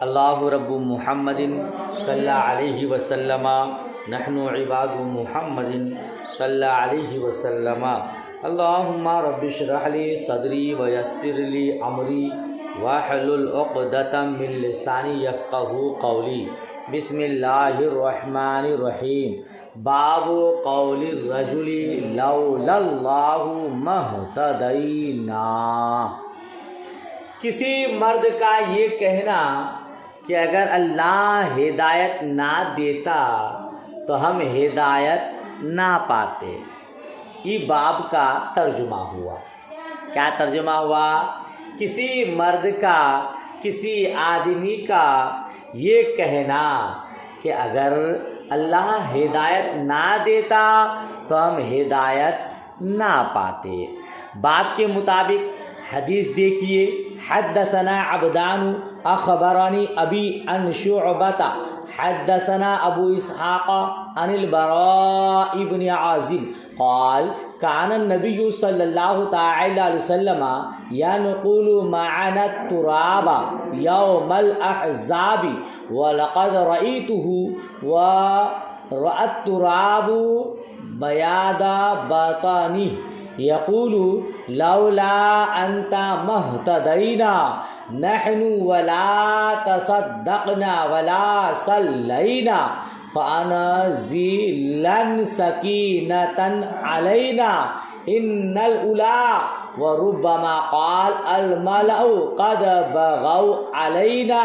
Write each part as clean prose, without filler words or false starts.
اللہ رب محمد صلی اللہ علیہ وسلم نحن عباد محمد صلی اللہ علیہ وسلم اللہم رب اشرح لی صدری ویسر لی امری واحلل عقدۃ من لسانی یفقہوا قولی بسم اللہ الرحمن الرحیم باب قول الرجل لولا اللہ مہتدینا۔ کسی مرد کا یہ کہنا کہ اگر اللہ ہدایت نہ دیتا تو ہم ہدایت نہ پاتے، یہ باب کا ترجمہ ہوا۔ کیا ترجمہ ہوا؟ کسی مرد کا، کسی آدمی کا یہ کہنا کہ اگر اللہ ہدایت نہ دیتا تو ہم ہدایت نہ پاتے۔ باب کے مطابق حدیث دیکھیے، حدثنا عبدان اخبرانی ابی عن شعبۃ حدثنا ابو اسحاق عن البراء بن عازب قال كان النبي صلى الله تعالى عليه وسلم ينقل معنا التراب يوم الأحزاب ولقد رأيته ورأى التراب بياض بطنه يقول لولا أنت مهتدينا نحن ولا تصدقنا ولا صلينا فأنزلن سكينة علينا إن الأولى وربما قال الملأ قد بغوا علينا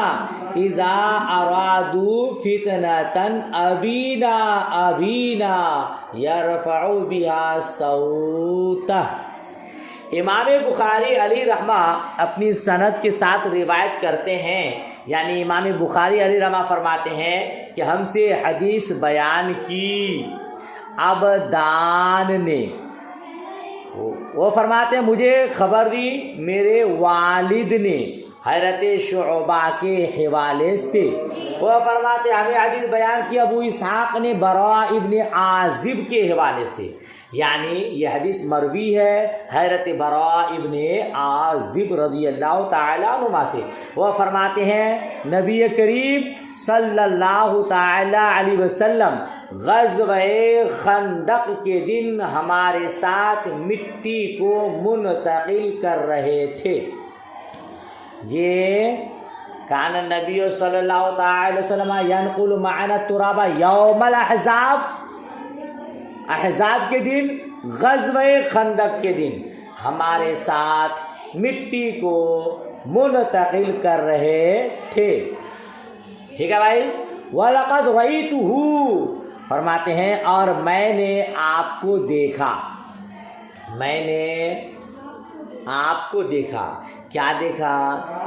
إذا أرادوا فتنة أبينا يرفع بها صوته۔ امام بخاری علیہ رحمہ اپنی سند کے ساتھ روایت کرتے ہیں، یعنی امام بخاری علیہ رحمہ فرماتے ہیں کہ ہم سے حدیث بیان کی عبدان نے، وہ فرماتے ہیں مجھے خبر دی میرے والد نے حضرت شعبہ کے حوالے سے، وہ فرماتے ہیں ہمیں حدیث بیان کی ابو اسحاق نے براء ابن عازب کے حوالے سے، یعنی یہ حدیث مروی ہے حضرت براء ابن عازب رضی اللہ تعالیٰ عنہ سے۔ وہ فرماتے ہیں نبی کریم صلی اللہ تعالیٰ علیہ وسلم غزوہ خندق کے دن ہمارے ساتھ مٹی کو منتقل کر رہے تھے۔ یہ کان نبی صلی اللہ تعالی وسلم ینقل معنا التراب یوم الاحزاب، احزاب کے دن، غزوہ خندق کے دن ہمارے ساتھ مٹی کو منتقل کر رہے تھے۔ ٹھیک ہے بھائی، وَلَقَدْ رَأَيْتُهُ فرماتے ہیں اور میں نے آپ کو دیکھا، میں نے آپ کو دیکھا۔ کیا دیکھا؟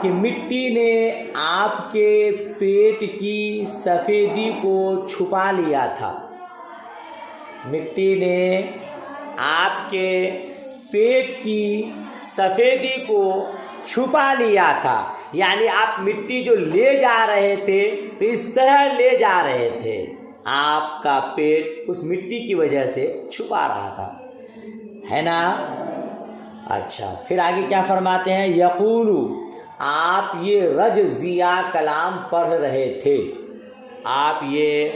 کہ مٹی نے آپ کے پیٹ کی سفیدی کو چھپا لیا تھا، مٹی نے آپ کے پیٹ کی سفیدی کو چھپا لیا تھا، یعنی آپ مٹی جو لے جا رہے تھے تو اس طرح لے جا رہے تھے، آپ کا پیٹ اس مٹی کی وجہ سے چھپا رہا تھا، ہے نا؟ اچھا، پھر آگے کیا فرماتے ہیں؟ یقول، آپ یہ رجزیہ کلام پڑھ رہے تھے، آپ یہ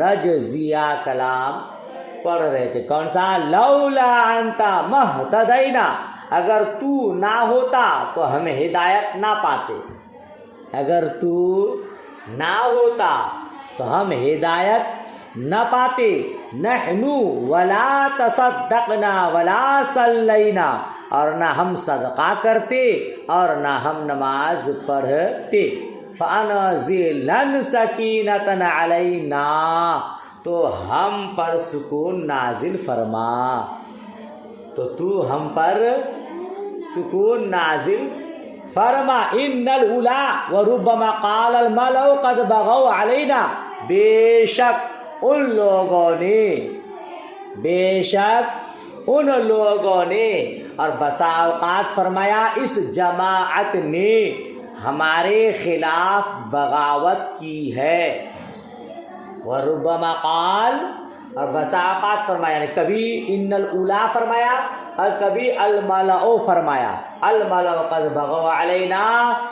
رجزیہ کلام پڑھ رہے تھے۔ کون سا؟ لولا انت مہتدینا، اگر تو نہ ہوتا تو ہم ہدایت نہ پاتے، اگر تو نہ ہوتا تو ہم ہدایت نہ پاتے، نحنو ولا تصدقنا ولا صلینا، اور نہ ہم صدقہ کرتے اور نہ ہم نماز پڑھتے، فانزلن سکینۃ علینا، تو ہم پر سکون نازل فرما، تو ہم پر سکون نازل فرما، ان الاولی وربما قال الملأ قد بغوا علینا، بے شک ان لوگوں نے اور بسا اوقات فرمایا اس جماعت نے ہمارے خلاف بغاوت کی ہے، وربما قال، اور بسا اوقات فرمایا، یعنی کبھی ان الاولی فرمایا اور کبھی الملأ فرمایا، الملأ قد بغوا علینا،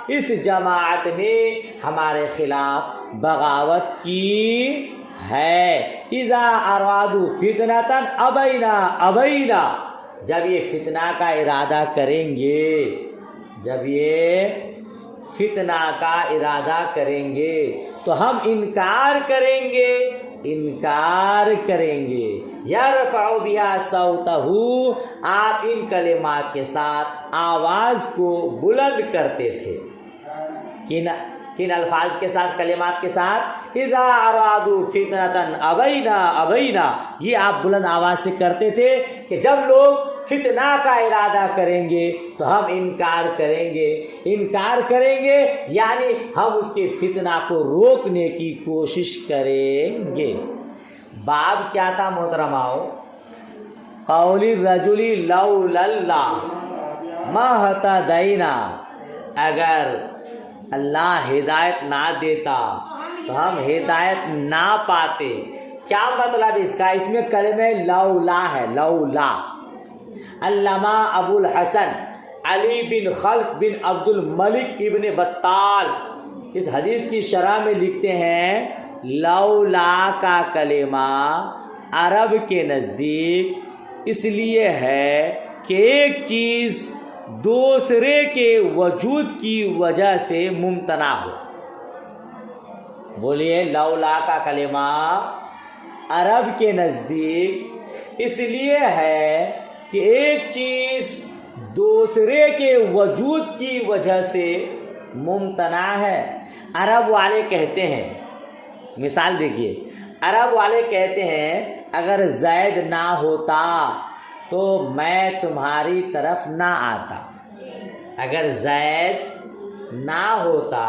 اس جماعت نے ہمارے خلاف بغاوت کی ہے۔ اذا ارادوا فتنة ابینا، جب یہ فتنہ کا ارادہ کریں گے، جب یہ فتنہ کا ارادہ کریں گے تو ہم انکار کریں گے، انکار کریں گے۔ یرفع بها صوتہ، آپ ان کلمات کے ساتھ آواز کو بلند کرتے تھے۔ کن الفاظ کے ساتھ، کلمات کے ساتھ؟ اذا ارادوا فتنة ابینا، یہ آپ بلند آواز سے کرتے تھے کہ جب لوگ فتنہ کا ارادہ کریں گے تو ہم انکار کریں گے، انکار کریں گے یعنی ہم اس کے فتنہ کو روکنے کی کوشش کریں گے۔ باب کیا تھا محترماؤ؟ قول الرجل لولا اللہ ما اہتدینا، اگر اللہ ہدایت نہ دیتا تو ہم ہدایت نہ پاتے۔ کیا مطلب اس کا؟ اس میں کلمہ لولا ہے، لولا۔ علامہ ابو الحسن علی بن خلق بن عبد الملک ابن بطال اس حدیث کی شرح میں لکھتے ہیں، لولا کا کلمہ عرب کے نزدیک اس لیے ہے کہ ایک چیز دوسرے کے وجود کی وجہ سے ممتنع ہو۔ بولیے، لولا کا کلمہ عرب کے نزدیک اس لیے ہے کہ ایک چیز دوسرے کے وجود کی وجہ سے ممتنع ہے۔ عرب والے کہتے ہیں، مثال دیکھیے، عرب والے کہتے ہیں اگر زید نہ ہوتا تو میں تمہاری طرف نہ آتا، اگر زید نہ ہوتا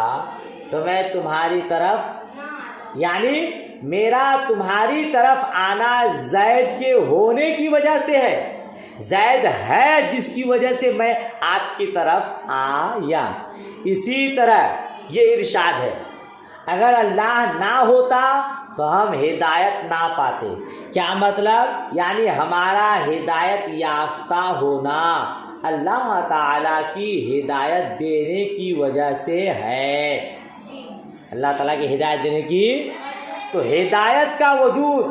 تو میں تمہاری طرف، یعنی میرا تمہاری طرف آنا زید کے ہونے کی وجہ سے ہے، زید ہے جس کی وجہ سے میں آپ کی طرف آیا۔ اسی طرح یہ ارشاد ہے، اگر اللہ نہ ہوتا تو ہم ہدایت نہ پاتے۔ کیا مطلب؟ یعنی ہمارا ہدایت یافتہ ہونا اللہ تعالیٰ کی ہدایت دینے کی وجہ سے ہے، اللہ تعالیٰ کی ہدایت دینے کی۔ تو ہدایت کا وجود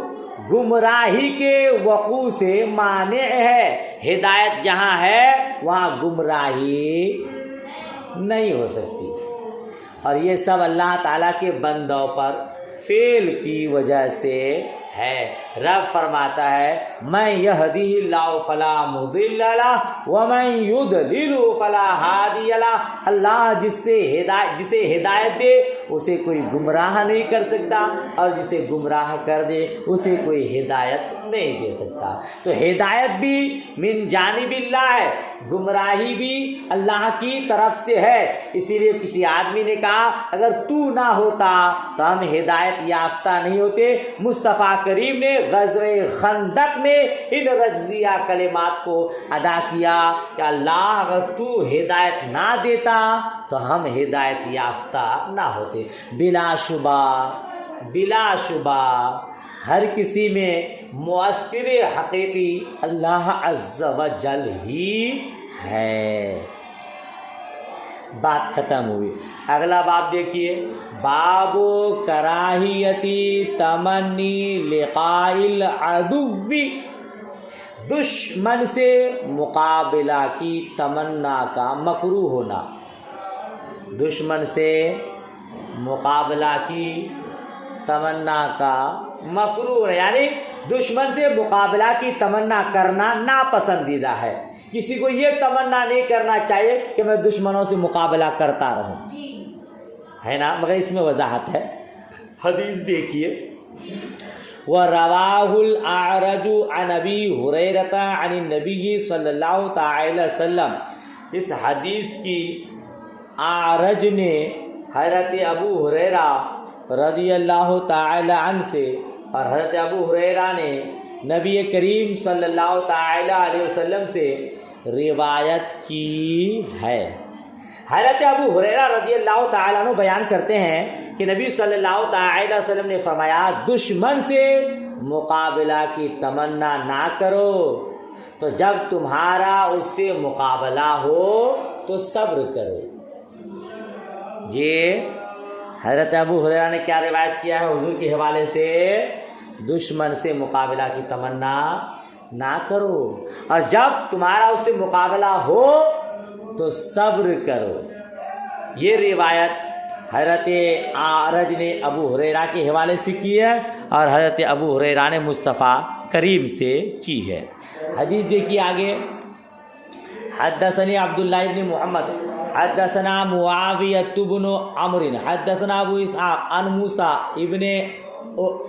گمراہی کے وقوع سے مانع ہے، ہدایت جہاں ہے وہاں گمراہی نہیں ہو سکتی، اور یہ سب اللہ تعالیٰ کے بندوں پر فعل کی وجہ سے ہے۔ رب فرماتا ہے، من یہدی اللہ فلا مضل لہ ومن یضلل فلا ہادی لہ، اللہ جسے ہدایت دے اسے کوئی گمراہ نہیں کر سکتا، اور جسے گمراہ کر دے اسے کوئی ہدایت نہیں دے سکتا۔ تو ہدایت بھی من جانب اللہ ہے، گمراہی بھی اللہ کی طرف سے ہے۔ اسی لیے کسی آدمی نے کہا اگر تو نہ ہوتا تو ہم ہدایت یافتہ نہیں ہوتے۔ مصطفیٰ کریم نے غزوہ خندق میں ان رجزیہ کلمات کو ادا کیا کہ اللہ اگر تو ہدایت نہ دیتا تو ہم ہدایت یافتہ نہ ہوتے۔ بلا شبہ ہر کسی میں مؤثر حقیقی اللہ عز و جل ہی ہے۔ بات ختم ہوئی۔ اگلا باب دیکھیے، باب کراہیتی تمنی لقاء العدو، دشمن سے مقابلہ کی تمنا کا مکروہ ہونا، دشمن سے مقابلہ کی تمنا کا مکروہ ہے، یعنی دشمن سے مقابلہ کی تمنا کرنا ناپسندیدہ ہے۔ کسی کو یہ تمنا نہیں کرنا چاہیے کہ میں دشمنوں سے مقابلہ کرتا رہوں، ہے نا، مگر اس میں وضاحت ہے۔ حدیث دیکھیے، وَرَوَاهُ الْأَعْرَجُ عَنْ أَبِي هُرَيْرَةَ عَنِ النَّبِيِّ صلی اللہ تعالی وسلم، اس حدیث کی اعرج نے حضرت ابو ہریرہ رضی اللہ تعالی عنہ سے، اور حضرت ابو ہریرہ نے نبی کریم صلی اللہ تعالی علیہ وسلم سے روایت کی ہے۔ حضرت ابو ہریرہ رضی اللہ تعالیٰ عنہ بیان کرتے ہیں کہ نبی صلی اللہ تعالی وسلم نے فرمایا، دشمن سے مقابلہ کی تمنا نہ کرو، تو جب تمہارا اس سے مقابلہ ہو تو صبر کرو. یہ حضرت ابو ہریرہ نے کیا روایت کیا ہے حضور کے حوالے سے؟ دشمن سے مقابلہ کی تمنا نہ کرو، اور جب تمہارا اس سے مقابلہ ہو تو صبر کرو. یہ روایت حضرت اعرج نے ابو ہریرہ کے حوالے سے کی ہے اور حضرت ابو ہریرہ نے مصطفیٰ کریم سے کی ہے. حدیث دیکھیے آگے. حدثني عبد الله بن محمد حدثنا معاوية بن عمرو حدثنا ابو اسحاق عن موسى ابن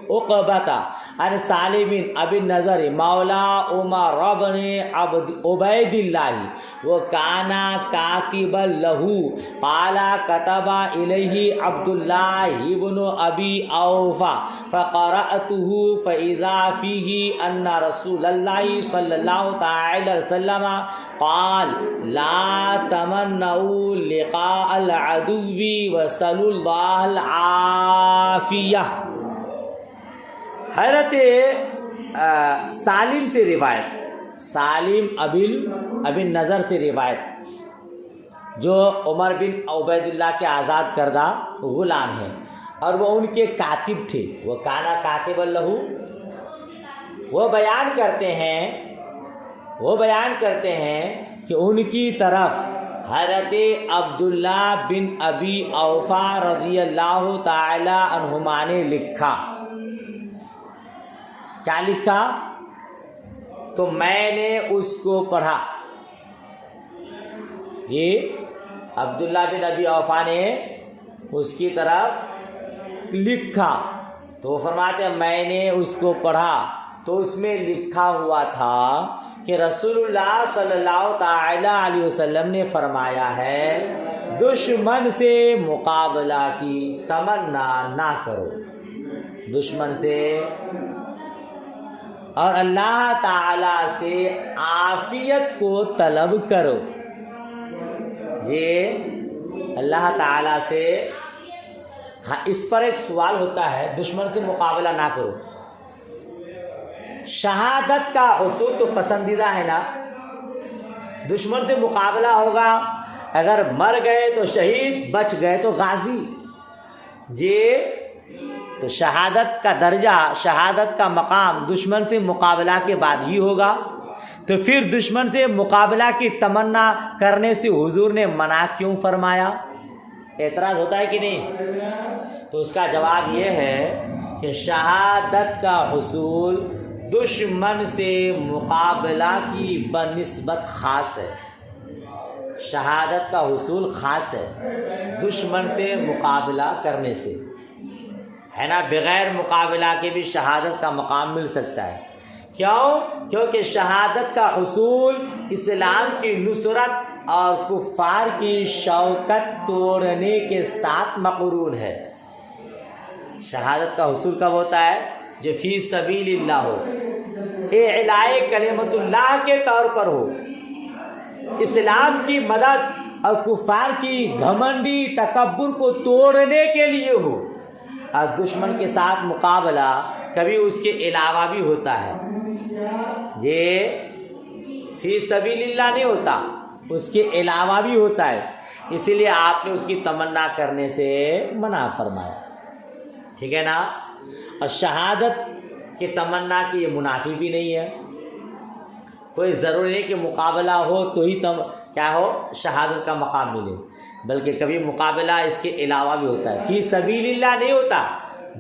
عقبة عن سالم بن ابي النضر مولى عمر بن عبيد الله وكان كاتبا له قال كتب اليه عبد الله بن ابي اوفى فقرأته فاذا فيه ان رسول الله صلى الله تعالى وسلم قال لا تمنوا لقاء العدو وسلوا الله العافية. حضرت سالم سے روایت، سالم ابی نظر سے روایت، جو عمر بن عبید اللہ کے آزاد کردہ غلام ہیں اور وہ ان کے کاتب تھے. وہ کانا کاتب اللہ، وہ بیان کرتے ہیں کہ ان کی طرف حضرت عبداللہ بن ابی اوفا رضی اللہ تعالی عنہما نے لکھا. کیا لکھا؟ تو میں نے اس کو پڑھا. جی عبداللہ بن ابی اوفا نے اس کی طرف لکھا تو وہ فرماتے ہیں میں نے اس کو پڑھا تو اس میں لکھا ہوا تھا کہ رسول اللہ صلی اللہ تعالی علیہ وسلم نے فرمایا ہے دشمن سے مقابلہ کی تمنا نہ کرو، دشمن سے، اور اللہ تعالی سے عافیت کو طلب کرو. یہ اللہ تعالی سے، ہاں اس پر ایک سوال ہوتا ہے، دشمن سے مقابلہ نہ کرو. شہادت کا حصول تو پسندیدہ ہے نا، دشمن سے مقابلہ ہوگا، اگر مر گئے تو شہید، بچ گئے تو غازی. یہ تو شہادت کا درجہ، شہادت کا مقام دشمن سے مقابلہ کے بعد ہی ہوگا. تو پھر دشمن سے مقابلہ کی تمنا کرنے سے حضور نے منع کیوں فرمایا؟ اعتراض ہوتا ہے کہ نہیں؟ تو اس کا جواب یہ ہے کہ شہادت کا حصول دشمن سے مقابلہ کی بنسبت خاص ہے. شہادت کا حصول خاص ہے دشمن سے مقابلہ کرنے سے، ہے نا. بغیر مقابلہ کے بھی شہادت کا مقام مل سکتا ہے. کیوں؟ کیونکہ شہادت کا حصول اسلام کی نصرت اور کفار کی شوکت توڑنے کے ساتھ مقرون ہے. شہادت کا حصول کب ہوتا ہے؟ جو فی سبیل اللہ ہو، اعلاء کلمت اللہ کے طور پر ہو، اسلام کی مدد اور کفار کی گھمنڈی تکبر کو توڑنے کے لیے ہو. اور دشمن کے ساتھ مقابلہ کبھی اس کے علاوہ بھی ہوتا ہے. یہ فی سبیل اللہ نہیں ہوتا، اس کے علاوہ بھی ہوتا ہے. اسی لیے آپ نے اس کی تمنا کرنے سے منع فرمایا. ٹھیک ہے نا. اور شہادت کی تمنا کی یہ منافی بھی نہیں ہے. کوئی ضروری نہیں کہ مقابلہ ہو تو ہی کیا ہو شہادت کا مقام ملے، بلکہ کبھی مقابلہ اس کے علاوہ بھی ہوتا ہے. فی سبیل اللہ نہیں ہوتا،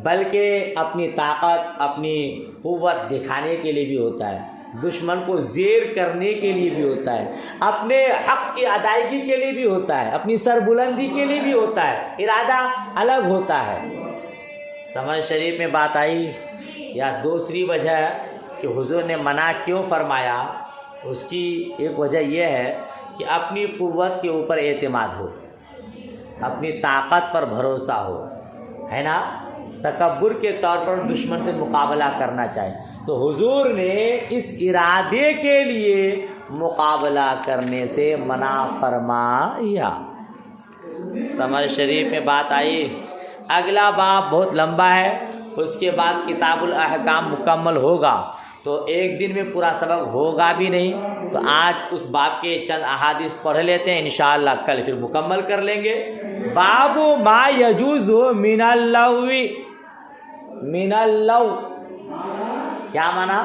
بلکہ اپنی طاقت، اپنی قوت دکھانے کے لیے بھی ہوتا ہے، دشمن کو زیر کرنے کے لیے بھی ہوتا ہے، اپنے حق کی ادائیگی کے لیے بھی ہوتا ہے، اپنی سربلندی کے لیے بھی ہوتا ہے. ارادہ الگ ہوتا ہے. سمجھ شریف میں بات آئی؟ یا دوسری وجہ کہ حضور نے منع کیوں فرمایا، اس کی ایک وجہ یہ ہے کہ اپنی قوت کے اوپر اعتماد ہو، اپنی طاقت پر بھروسہ ہو، ہے نا. تکبر کے طور پر دشمن سے مقابلہ کرنا چاہے تو حضور نے اس ارادے کے لیے مقابلہ کرنے سے منع فرمایا. سمجھ شریف میں بات آئی؟ اگلا باب بہت لمبا ہے، اس کے بعد کتاب الاحکام مکمل ہوگا. تو ایک دن میں پورا سبق ہوگا بھی نہیں، تو آج اس باب کے چند احادیث پڑھ لیتے ہیں، انشاءاللہ کل پھر مکمل کر لیں گے۔ باب ما یجوز من اللغو، من اللغو کیا معنی؟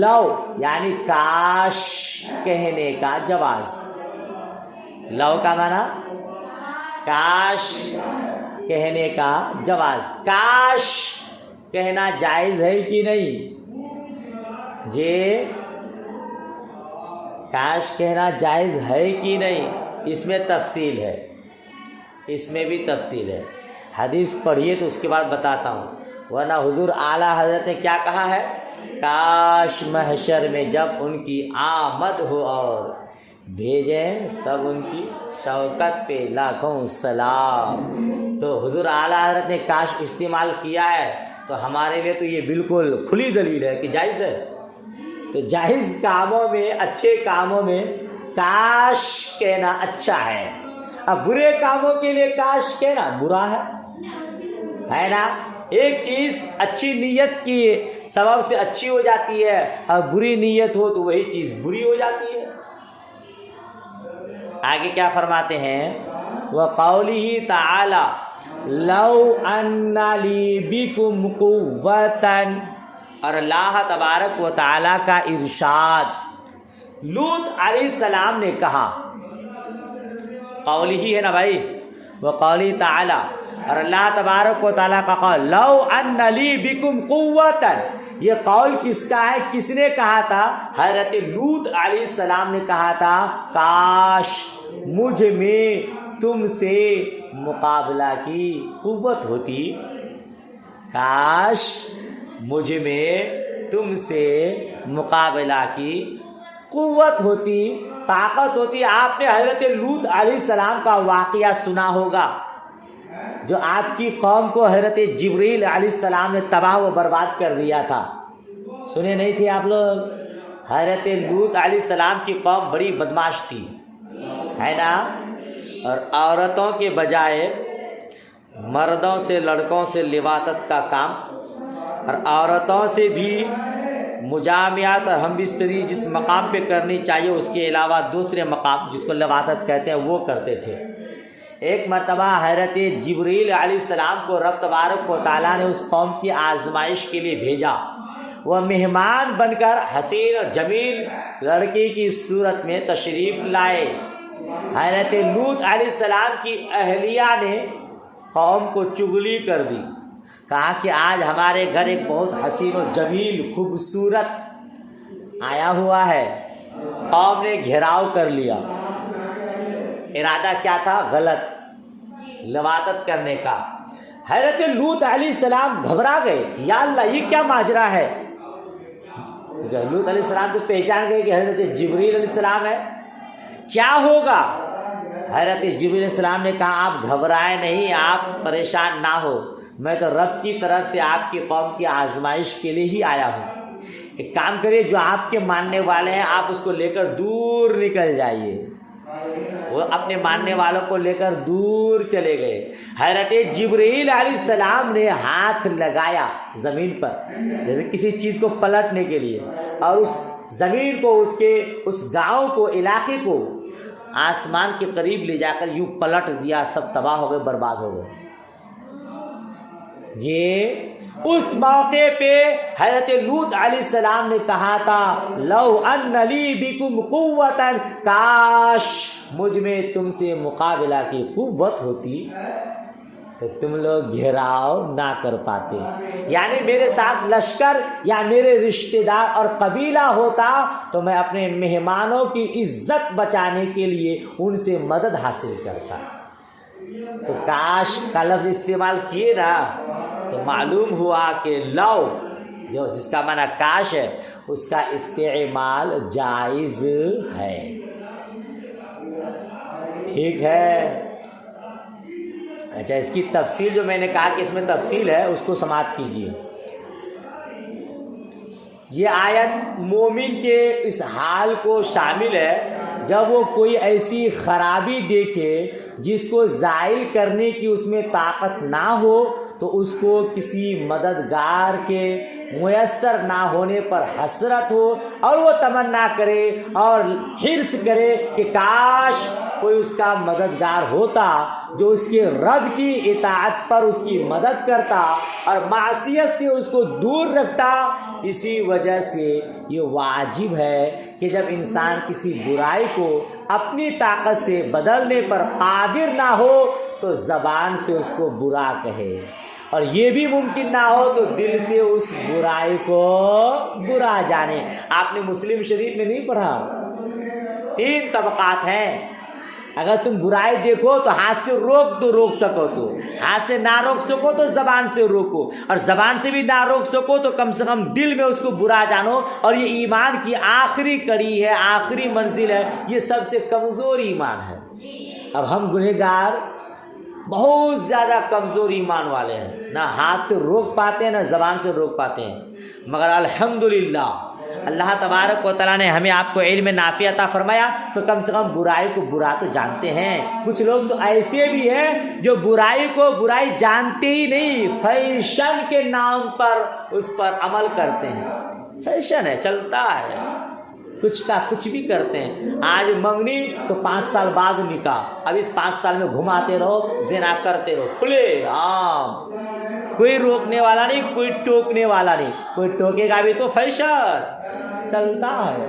لو یعنی کاش کہنے کا جواز۔ لو کا معنی کاش کہنے کا جواز، کاش کہنا جائز ہے کہ نہیں؟ یہ کاش کہنا جائز ہے کہ نہیں، اس میں تفصیل ہے، اس میں بھی تفصیل ہے۔ حدیث پڑھیے تو اس کے بعد بتاتا ہوں، ورنہ حضور اعلیٰ حضرت نے کیا کہا ہے؟ کاش محشر میں جب ان کی آمد ہو اور بھیجیں سب ان کی شوکت پہ لاکھوں سلام۔ تو حضور اعلیٰ حضرت نے کاش استعمال کیا ہے، تو ہمارے لیے تو یہ بالکل کھلی دلیل ہے کہ جائز ہے۔ تو جائز کاموں میں، اچھے کاموں میں کاش کہنا اچھا ہے، اب برے کاموں کے لیے کاش کہنا برا ہے نا؟ ایک چیز اچھی نیت کی سبب سے اچھی ہو جاتی ہے، اور بری نیت ہو تو وہی چیز بری ہو جاتی ہے۔ آگے کیا فرماتے ہیں؟ وَقَوْلِهِ تَعَالَى لَوْ أَنَّ لِي بِكُمْ قُوَّةً، اور اللہ تبارک و تعالیٰ کا ارشاد لوط علیہ السلام نے کہا، قول ہی ہے نا بھائی، وقولی تعالیٰ، اور اللہ تبارک و تعالیٰ کا قول، لو ان لی بکم قوتا، یہ قول کس کا ہے؟ کس نے کہا تھا؟ حضرت لوط علیہ السلام نے کہا تھا، کاش مجھ میں تم سے مقابلہ کی قوت ہوتی، کاش مجھ میں تم سے مقابلہ کی قوت ہوتی، طاقت ہوتی۔ آپ نے حضرت لوط علیہ السلام کا واقعہ سنا ہوگا، جو آپ کی قوم کو حضرت جبریل علیہ السلام نے تباہ و برباد کر دیا تھا، سنے نہیں تھے آپ لوگ؟ حضرت لوط علیہ السلام کی قوم بڑی بدماش تھی، ہے نا؟ اور عورتوں کے بجائے مردوں سے، لڑکوں سے لواطت کا کام، اور عورتوں سے بھی مجامعات اور ہم بستری جس مقام پہ کرنی چاہیے اس کے علاوہ دوسرے مقام جس کو لواطت کہتے ہیں وہ کرتے تھے۔ ایک مرتبہ حضرت جبریل علیہ السلام کو رب تبارک و تعالیٰ نے اس قوم کی آزمائش کے لیے بھیجا، وہ مہمان بن کر حسین اور جمیل لڑکی کی صورت میں تشریف لائے۔ حضرت لوط علیہ السلام کی اہلیہ نے قوم کو چغلی کر دی، کہا کہ آج ہمارے گھر ایک بہت حسین و جمیل خوبصورت آیا ہوا ہے۔ قوم نے گھیراؤ کر لیا، ارادہ کیا تھا؟ غلط، لواطت کرنے کا۔ حضرت لوط علیہ السلام گھبرا گئے، یا اللہ یہ کیا ماجرا ہے؟ لوط علیہ السلام تو پہچان گئے کہ حضرت جبریل علیہ السلام ہے، کیا ہوگا؟ حضرت جبریل علیہ السلام نے کہا آپ گھبرائے نہیں، آپ پریشان نہ ہو، میں تو رب کی طرف سے آپ کی قوم کی آزمائش کے لیے ہی آیا ہوں۔ ایک کام کریے، جو آپ کے ماننے والے ہیں آپ اس کو لے کر دور نکل جائیے۔ وہ اپنے ماننے والوں کو لے کر دور چلے گئے۔ حضرت جبرائیل علیہ السلام نے ہاتھ لگایا زمین پر جیسے کسی چیز کو پلٹنے کے لیے، اور اس زمین کو، اس گاؤں کو، علاقے کو آسمان کے قریب لے جا کر یوں پلٹ دیا، سب تباہ ہو گئے، برباد ہو گئے۔ یہ اس موقع پہ حضرت لوط علیہ السلام نے کہا تھا، لو ان لی بکم قوتا، کاش مجھ میں تم سے مقابلہ کی قوت ہوتی تو تم لوگ گھیراؤ نہ کر پاتے، یعنی میرے ساتھ لشکر یا میرے رشتہ دار اور قبیلہ ہوتا تو میں اپنے مہمانوں کی عزت بچانے کے لیے ان سے مدد حاصل کرتا۔ تو کاش کا لفظ استعمال کیے نا، تو معلوم ہوا کہ لو جو جس کا معنی کاش ہے اس کا استعمال جائز ہے۔ ٹھیک ہے، اچھا اس کی تفصیل جو میں نے کہا کہ اس میں تفصیل ہے اس کو سماعت کیجیے۔ یہ آیت مومن کے اس حال کو شامل ہے جب وہ کوئی ایسی خرابی دیکھے جس کو زائل کرنے کی اس میں طاقت نہ ہو تو اس کو کسی مددگار کے میسر نہ ہونے پر حسرت ہو اور وہ تمنا کرے اور حرص کرے کہ کاش کوئی اس کا مددگار ہوتا جو اس کے رب کی اطاعت پر اس کی مدد کرتا اور معصیت سے اس کو دور رکھتا۔ اسی وجہ سے یہ واجب ہے کہ جب انسان کسی برائی کو اپنی طاقت سے بدلنے پر قادر نہ ہو تو زبان سے اس کو برا کہے، اور یہ بھی ممکن نہ ہو تو دل سے اس برائی کو برا جانے۔ آپ نے مسلم شریف میں نہیں پڑھا 3 طبقات ہیں، اگر تم برائی دیکھو تو ہاتھ سے روک سکو، تو ہاتھ سے نہ روک سکو تو زبان سے روکو، اور زبان سے بھی نہ روک سکو تو کم سے کم دل میں اس کو برا جانو۔ اور یہ ایمان کی آخری کڑی ہے، آخری منزل ہے، یہ سب سے کمزور ایمان ہے۔ اب ہم گنہگار بہت زیادہ کمزور ایمان والے ہیں، نہ ہاتھ سے روک پاتے ہیں نہ زبان سے روک پاتے ہیں، مگر الحمدللہ اللہ تبارک و تعالیٰ نے ہمیں آپ کو علم نافع عطا فرمایا تو کم سے کم برائی کو برا تو جانتے ہیں۔ کچھ لوگ تو ایسے بھی ہیں جو برائی کو برائی جانتے ہی نہیں، فیشن کے نام پر اس پر عمل کرتے ہیں۔ فیشن ہے، چلتا ہے، کچھ کا کچھ بھی کرتے ہیں۔ آج منگنی تو 5 سال بعد نکاح، اب اس 5 سال میں گھماتے رہو، زنا کرتے رہو، کھلے عام، کوئی روکنے والا نہیں، کوئی ٹوکنے والا نہیں، کوئی ٹوکے گا بھی تو فیشن چلتا ہے۔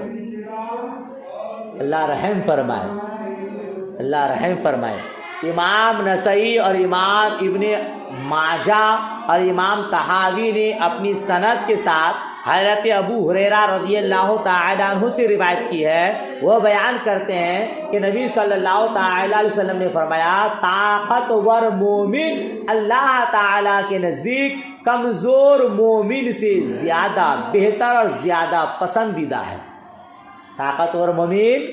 اللہ رحم فرمائے، اللہ رحم فرمائے۔ امام نسائی اور امام ابن ماجہ اور امام طحاوی نے اپنی سند کے ساتھ حضرت ابو ہریرہ رضی اللہ تعالی عنہ سے روایت کی ہے، وہ بیان کرتے ہیں کہ نبی صلی اللہ تعالی علیہ وسلم نے فرمایا طاقتور مومن اللہ تعالی کے نزدیک کمزور مومن سے زیادہ بہتر اور زیادہ پسندیدہ ہے۔ طاقتور مومن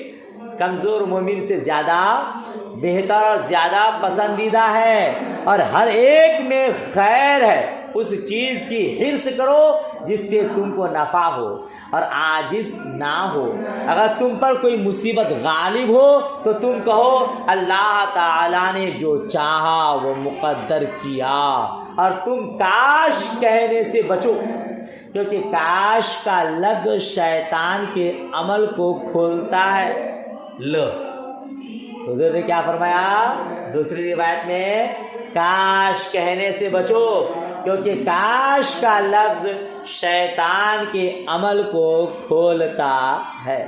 کمزور مومن سے زیادہ بہتر اور زیادہ پسندیدہ ہے، اور ہر ایک میں خیر ہے۔ اس چیز کی حرص کرو جس سے تم کو نفع ہو اور عاجز نہ ہو۔ اگر تم پر کوئی مصیبت غالب ہو تو تم کہو اللہ تعالیٰ نے جو چاہا وہ مقدر کیا، اور تم کاش کہنے سے بچو، کیونکہ کاش کا لفظ شیطان کے عمل کو کھولتا ہے۔ لو حضور نے کیا فرمایا دوسری روایت میں، کاش کہنے سے بچو کیونکہ کاش کا لفظ شیطان کے عمل کو کھولتا ہے۔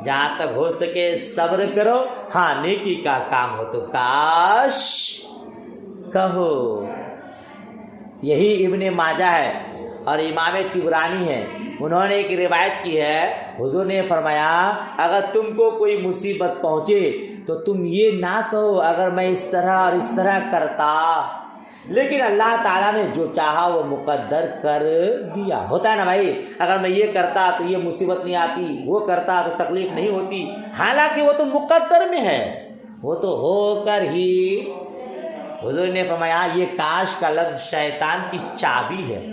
جہاں تک ہو سکے صبر کرو، ہاں نیکی کا کام ہو تو کاش کہو۔ یہی ابن ماجہ ہے اور امام طبرانی ہے، انہوں نے ایک روایت کی ہے، حضور نے فرمایا اگر تم کو کوئی مصیبت پہنچے تو تم یہ نہ کہو اگر میں اس طرح اور اس طرح کرتا، لیکن اللہ تعالیٰ نے جو چاہا وہ مقدر کر دیا۔ ہوتا ہے نا بھائی، اگر میں یہ کرتا تو یہ مصیبت نہیں آتی، وہ کرتا تو تکلیف نہیں ہوتی، حالانکہ وہ تو مقدر میں ہے، وہ تو ہو کر ہی۔ حضور نے فرمایا یہ کاش کا لفظ شیطان کی چابی ہے،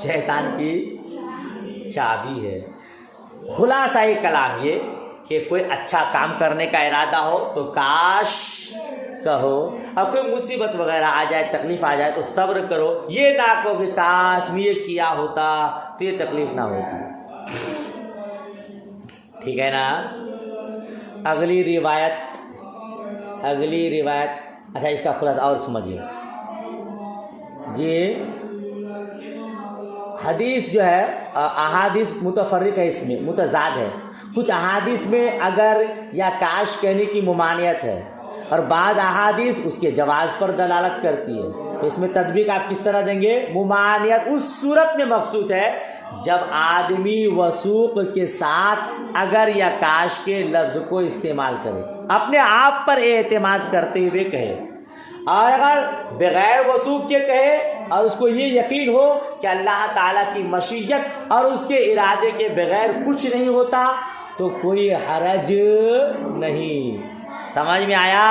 شیطان کی چابی ہے۔ خلاصہ کلام یہ کہ کوئی اچھا کام کرنے کا ارادہ ہو تو کاش کہو، اور کوئی مصیبت وغیرہ آ جائے، تکلیف آ جائے تو صبر کرو، یہ نہ کہو کہ کاش میں یہ کیا ہوتا تو یہ تکلیف نہ ہوتی۔ ٹھیک ہے نا؟ اگلی روایت اچھا اس کا خلاصہ اور سمجھیے جی۔ حدیث جو ہے احادیث متفرق ہے، اس میں متضاد ہے، کچھ احادیث میں اگر یا کاش کہنے کی ممانعت ہے اور بعض احادیث اس کے جواز پر دلالت کرتی ہے، تو اس میں تطبیق آپ کس طرح دیں گے؟ ممانعت اس صورت میں مخصوص ہے جب آدمی وثوق کے ساتھ اگر یا کاش کے لفظ کو استعمال کرے، اپنے آپ پر اعتماد کرتے ہوئے کہے، اور اگر بغیر وثوق کے کہے اور اس کو یہ یقین ہو کہ اللہ تعالیٰ کی مشیت اور اس کے ارادے کے بغیر کچھ نہیں ہوتا تو کوئی حرج نہیں۔ سمجھ میں آیا؟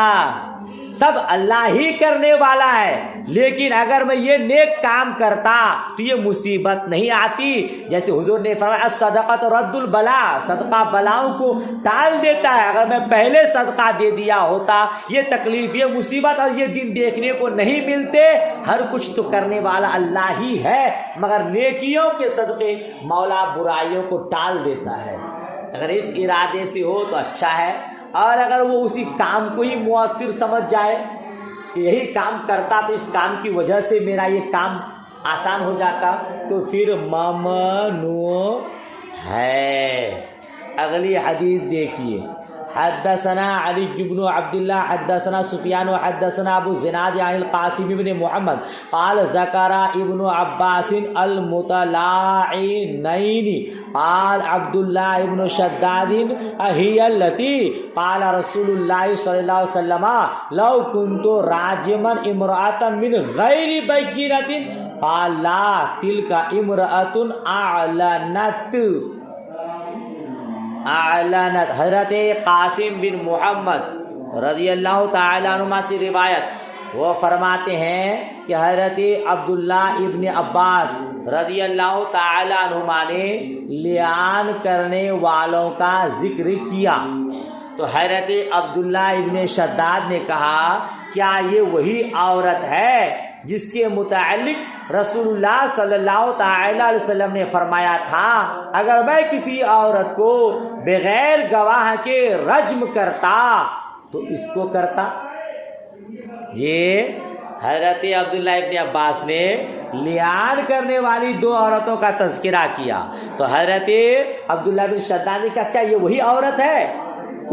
سب اللہ ہی کرنے والا ہے، لیکن اگر میں یہ نیک کام کرتا تو یہ مصیبت نہیں آتی۔ جیسے حضور نے فرمایا الصدقۃ رد البلا، صدقہ بلاؤں کو ٹال دیتا ہے۔ اگر میں پہلے صدقہ دے دیا ہوتا یہ تکلیف، یہ مصیبت اور یہ دن دیکھنے کو نہیں ملتے۔ ہر کچھ تو کرنے والا اللہ ہی ہے، مگر نیکیوں کے صدقے مولا برائیوں کو ٹال دیتا ہے۔ اگر اس ارادے سے ہو تو اچھا ہے، اور اگر وہ اسی کام کو ہی مؤثر سمجھ جائے کہ یہی کام کرتا تو اس کام کی وجہ سے میرا یہ کام آسان ہو جاتا، تو پھر ممنوع ہے۔ اگلی حدیث دیکھیے، حدثنا علی بن عبداللہ حدثنا سفیان حدثنا ابو زناد عن القاسم بن محمد قال ذکر ابن عباس المتلاعنین قال عبداللہ ابن شداد اہی التی قال رسول اللہ صلی اللہ علیہ وسلم لو کنت راجما امرأة من غیر بینۃ قال لا تلک امرأة اعلنت۔ حضرت قاسم بن محمد رضی اللہ تعالیٰ عنہ سے روایت، وہ فرماتے ہیں کہ حضرت عبداللہ ابن عباس رضی اللہ تعالیٰ عنہ نے لعان کرنے والوں کا ذکر کیا، تو حضرت عبداللہ ابن شداد نے کہا کیا یہ وہی عورت ہے جس کے متعلق رسول اللہ صلی اللہ تعالی علیہ وسلم نے فرمایا تھا اگر میں کسی عورت کو بغیر گواہ کے رجم کرتا تو اس کو کرتا؟ یہ حضرت عبداللہ ابن عباس نے لعان کرنے والی دو عورتوں کا تذکرہ کیا، تو حضرت عبداللہ بن شداد نے کہا کیا یہ وہی عورت ہے؟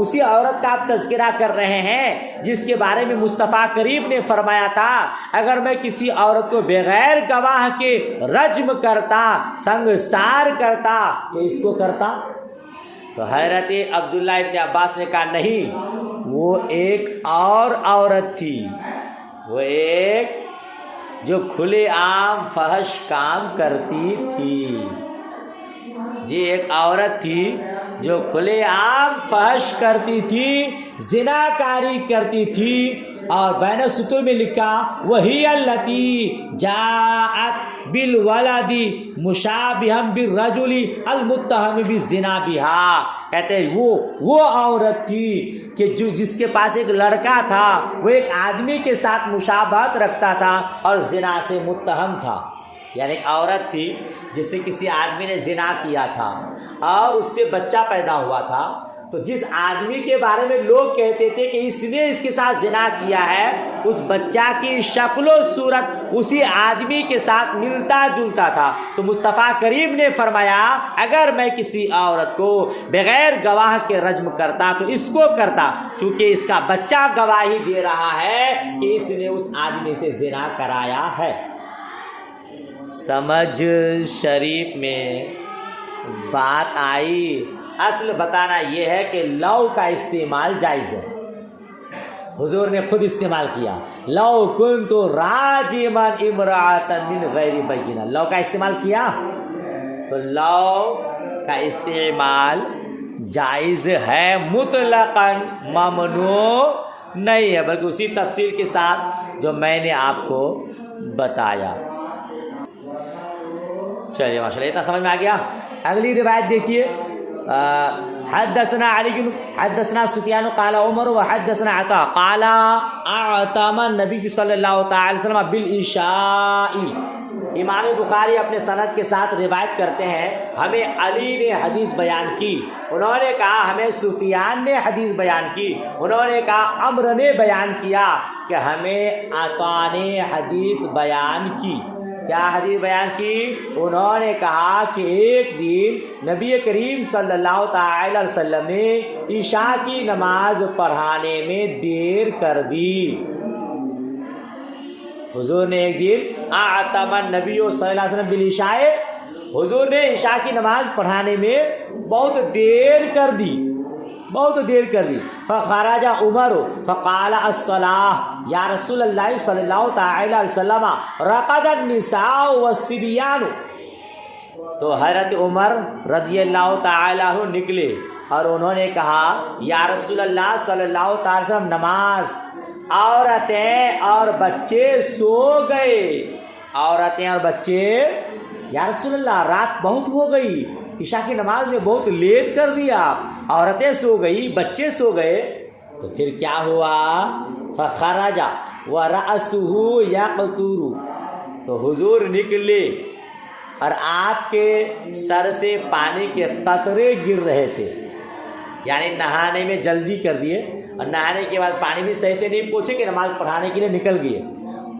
اسی عورت کا آپ تذکرہ کر رہے ہیں جس کے بارے میں مصطفیٰ کریم نے فرمایا تھا اگر میں کسی عورت کو بغیر گواہ کے رجم کرتا، سنگسار کرتا تو اس کو کرتا؟ تو حضرت عبداللہ ابن عباس نے کہا نہیں، وہ ایک اور عورت تھی، وہ ایک جو کھلے عام فحش کام کرتی تھی، یہ ایک عورت تھی جو کھلے عام فحش کرتی تھی، زنا کاری کرتی تھی، اور بین السطور میں لکھا وہی التی جاءت بالولد مشابہا بالرجل المتہم بالزنا بہا، کہتے ہیں وہ عورت تھی کہ جس کے پاس ایک لڑکا تھا، وہ ایک آدمی کے ساتھ مشابہت رکھتا تھا اور زنا سے متہم تھا، یعنی ایک عورت تھی جس سے کسی آدمی نے زنا کیا تھا اور اس سے بچہ پیدا ہوا تھا، تو جس آدمی کے بارے میں لوگ کہتے تھے کہ اس نے اس کے ساتھ زنا کیا ہے، اس بچہ کی شکل و صورت اسی آدمی کے ساتھ ملتا جلتا تھا، تو مصطفیٰ کریم نے فرمایا اگر میں کسی عورت کو بغیر گواہ کے رجم کرتا تو اس کو کرتا، چونکہ اس کا بچہ گواہی دے رہا ہے کہ اس نے اس آدمی سے زنا کرایا ہے۔ سمجھ شریف میں بات آئی؟ اصل بتانا یہ ہے کہ لو کا استعمال جائز ہے، حضور نے خود استعمال کیا، لو کنت راجما امرأة من غیر بینہ، لو کا استعمال کیا، تو لو کا استعمال جائز ہے، مطلقاً ممنوع نہیں ہے، بلکہ اسی تفصیل کے ساتھ جو میں نے آپ کو بتایا۔ چلیے ماشاءاللہ اتنا سمجھ میں آ گیا۔ اگلی روایت دیکھیے، حدثنا علی حدثنا سفیان قال عمر وحدثنا عطاء قال اعتم النبی صلی اللہ تعالی وسلم بالعشاء۔ امام بخاری اپنے سند کے ساتھ روایت کرتے ہیں ہمیں علی نے حدیث بیان کی، انہوں نے کہا ہمیں سفیان نے حدیث بیان کی، انہوں نے کہا عمر نے بیان کیا کہ ہمیں عطاء نے حدیث بیان کی۔ کیا حدیث بیان کی؟ انہوں نے کہا کہ ایک دن نبی کریم صلی اللہ تعالی علیہ وسلم نے عشاء کی نماز پڑھانے میں دیر کر دی۔ حضور نے ایک دن اعتم النبی صلی اللہ علیہ وسلم بالعشاء، حضور نے عشاء کی نماز پڑھانے میں بہت دیر کر دی، فخرج عمر فقال الصلاة یا رسول اللہ صلی اللہ تعالی علیہ وسلم رقد النساء والصبیان، تو حضرت عمر رضی اللہ تعالی عنہ نکلے اور انہوں نے کہا یا رسول اللہ صلی اللہ تعالی وسلم نماز عورتیں اور بچے سو گئے. عورتیں اور بچے، یا رسول اللہ رات بہت ہو گئی، عشاء کی نماز میں بہت لیٹ کر دیا، عورتیں سو گئی، بچے سو گئے، تو پھر کیا ہوا؟ فخرج ورأسہ یقطر، تو حضور نکلے اور آپ کے سر سے پانی کے قطرے گر رہے تھے. یعنی نہانے میں جلدی کر دیے اور نہانے کے بعد پانی بھی صحیح سے نہیں پہنچے کہ نماز پڑھانے کے لیے نکل گئے.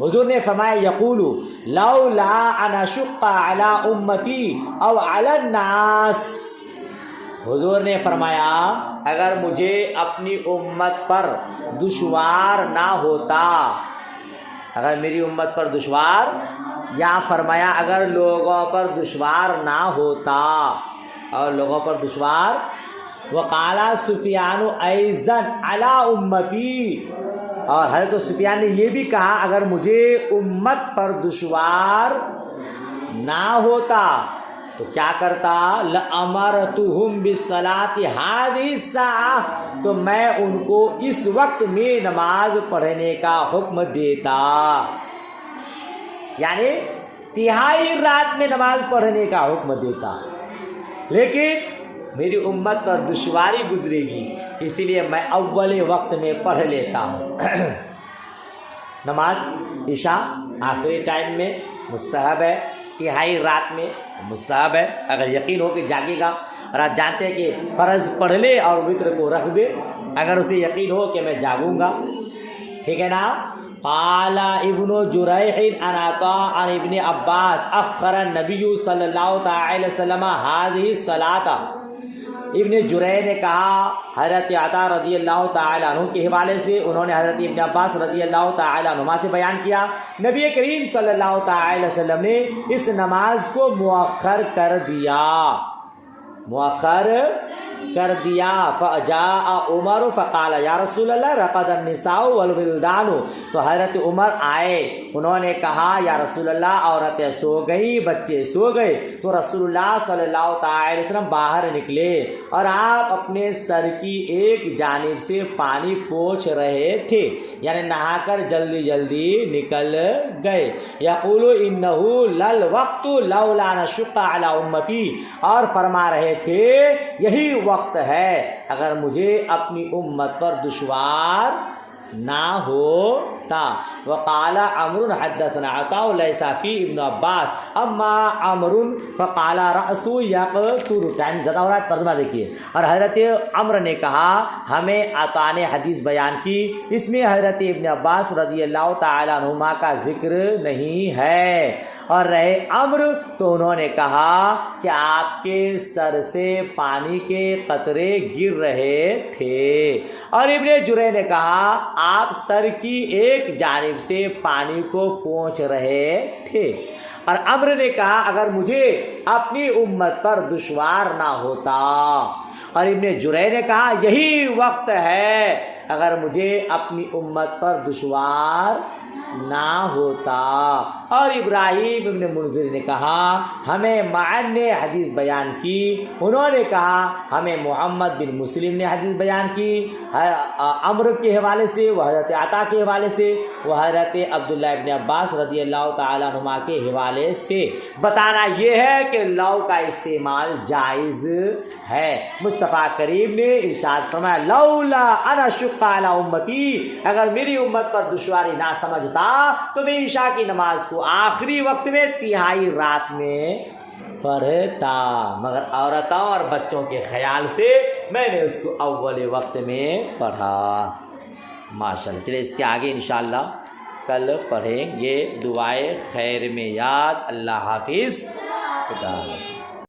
حضور نے فرمایا یقول لولا ان اشق علی امتی او علی الناس. حضور نے فرمایا اگر مجھے اپنی امت پر دشوار نہ ہوتا، اگر میری امت پر دشوار، یا فرمایا اگر لوگوں پر دشوار نہ ہوتا، اور لوگوں پر دشوار. وقال سفیان ایضا علی امتی، اور حضرت سفیان نے یہ بھی کہا اگر مجھے امت پر دشوار نہ ہوتا تو کیا کرتا؟ لَأَمَرْتُهُمْ بِالصَّلَاةِ هَذِهِ السَّاعَةِ، تو میں ان کو اس وقت میں نماز پڑھنے کا حکم دیتا. یعنی تہائی رات میں نماز پڑھنے کا حکم دیتا، لیکن میری امت پر دشواری گزرے گی اسی لیے میں اول وقت میں پڑھ لیتا ہوں. نماز عشاء آخری ٹائم میں مستحب ہے، تہائی رات میں مستحب ہے. اگر یقین ہو کہ جاگے گا اور آپ جانتے ہیں کہ فرض پڑھ لے اور وتر کو رکھ دے، اگر اسے یقین ہو کہ میں جاگوں گا، ٹھیک ہے نا. قال ابن جریح عن عطاء عن ابن عباس اخر النبی صلی اللہ تعالی علیہ وسلم هذه الصلاۃ. ابن جریح نے کہا حضرت عطا رضی اللہ تعالی عنہ کے حوالے سے، انہوں نے حضرت ابن عباس رضی اللہ تعالی عنہما سے بیان کیا نبی کریم صلی اللہ تعالی وسلم نے اس نماز کو مؤخر کر دیا، مؤخر کر دیا. فجاء عمر فقال یا رسول اللہ رقد النساء والولدان، تو حضرت عمر آئے، انہوں نے کہا یا رسول اللہ عورتیں سو گئی، بچے سو گئے. تو رسول اللہ صلی اللہ تعالی علیہ وسلم باہر نکلے اور آپ اپنے سر کی ایک جانب سے پانی پوچھ رہے تھے، یعنی نہا کر جلدی جلدی نکل گئے. یقول انہ للوقت لولا نشق علی امتی، اور فرما رہے تھے یہی وقت ہے اگر مجھے اپنی امت پر دشوار نہ ہوتا. وقال عمرو حدثنا عطاء ليس في ابن عباس اما عمرو فقال رأس يقطر. ٹائم زیادہ ہو رہا ہے، ترجمہ دیکھیے. اور حضرت عمرو نے کہا ہمیں عطاء نے حدیث بیان کی، اس میں حضرت ابن عباس رضی اللہ تعالی عنہما کا ذکر نہیں ہے. اور رہے عمرو تو انہوں نے کہا کہ آپ کے سر سے پانی کے قطرے گر رہے تھے. اور ابن جریح نے کہا آپ سر کی ایک جانب سے پانی کو پہنچ رہے تھے. اور عمرو نے کہا اگر مجھے اپنی امت پر دشوار نہ ہوتا. اور ابن جریح نے کہا یہی وقت ہے اگر مجھے اپنی امت پر دشوار نہ ہوتا. اور ابراہیم ابن منذر نے کہا ہمیں معن نے حدیث بیان کی، انہوں نے کہا ہمیں محمد بن مسلم نے حدیث بیان کی عمرو کے حوالے سے، وہ حضرت عطا کے حوالے سے، وہ حضرت عبداللہ ابن عباس رضی اللہ تعالی عنہما کے حوالے سے. بتانا یہ ہے کہ لو کا استعمال جائز ہے. مصطفیٰ کریم نے ارشاد فرمایا لولا انا اشق علی امتی، اگر میری امت پر دشواری نہ سمجھتا تو میں عشاء کی نماز کو آخری وقت میں تہائی رات میں پڑھتا، مگر عورتوں اور بچوں کے خیال سے میں نے اس کو اول وقت میں پڑھا. ماشاءاللہ. چلے اس کے آگے انشاءاللہ کل پڑھیں گے. دعائے خیر میں یاد. اللہ حافظ. خدا حافظ.